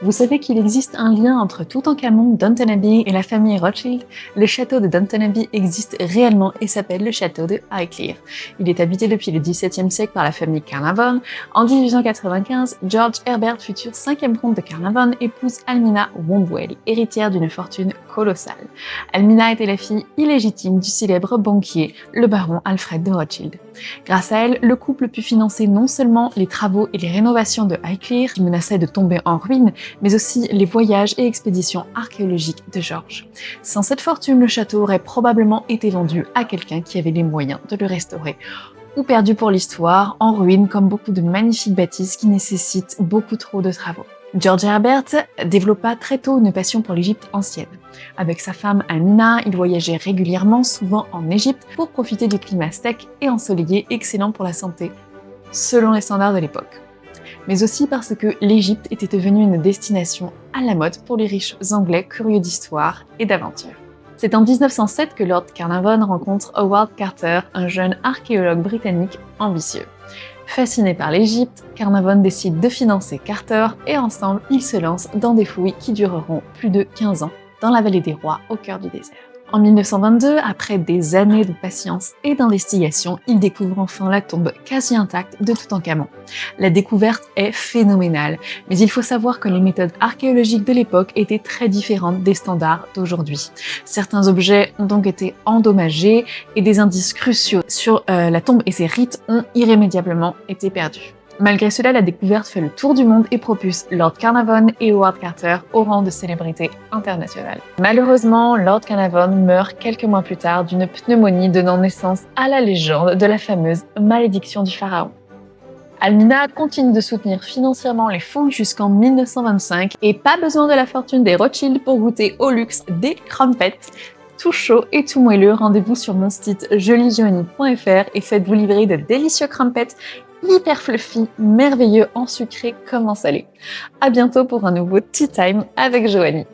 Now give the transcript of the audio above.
Vous savez qu'il existe un lien entre Toutankhamon, Downton Abbey et la famille Rothschild? Le château de Downton Abbey existe réellement et s'appelle le château de Highclere. Il est habité depuis le XVIIe siècle par la famille Carnarvon. En 1895, George Herbert, futur 5e comte de Carnarvon, épouse Almina Wombwell, héritière d'une fortune colossale. Almina était la fille illégitime du célèbre banquier, le baron Alfred de Rothschild. Grâce à elle, le couple put financer non seulement les travaux et les rénovations de Highclere, qui menaçaient de tomber en ruine, mais aussi les voyages et expéditions archéologiques de George. Sans cette fortune, le château aurait probablement été vendu à quelqu'un qui avait les moyens de le restaurer, ou perdu pour l'histoire, en ruine comme beaucoup de magnifiques bâtisses qui nécessitent beaucoup trop de travaux. George Herbert développa très tôt une passion pour l'Égypte ancienne. Avec sa femme Amina, il voyageait régulièrement, souvent en Égypte, pour profiter du climat sec et ensoleillé excellent pour la santé, selon les standards de l'époque. Mais aussi parce que l'Égypte était devenue une destination à la mode pour les riches anglais curieux d'histoire et d'aventure. C'est en 1907 que Lord Carnarvon rencontre Howard Carter, un jeune archéologue britannique ambitieux. Fasciné par l'Égypte, Carnarvon décide de financer Carter et ensemble, ils se lancent dans des fouilles qui dureront plus de 15 ans dans la vallée des rois au cœur du désert. En 1922, après des années de patience et d'investigation, ils découvrent enfin la tombe quasi intacte de Toutankhamon. La découverte est phénoménale, mais il faut savoir que les méthodes archéologiques de l'époque étaient très différentes des standards d'aujourd'hui. Certains objets ont donc été endommagés et des indices cruciaux sur la tombe et ses rites ont irrémédiablement été perdus. Malgré cela, la découverte fait le tour du monde et propulse Lord Carnarvon et Howard Carter au rang de célébrités internationales. Malheureusement, Lord Carnarvon meurt quelques mois plus tard d'une pneumonie donnant naissance à la légende de la fameuse malédiction du pharaon. Almina continue de soutenir financièrement les fouilles jusqu'en 1925 et pas besoin de la fortune des Rothschild pour goûter au luxe des crumpets. Tout chaud et tout moelleux, rendez-vous sur mon site joliejoanie.fr et faites-vous livrer de délicieux crumpets hyper fluffy, merveilleux en sucré comme en salé. À bientôt pour un nouveau Tea Time avec Joanie.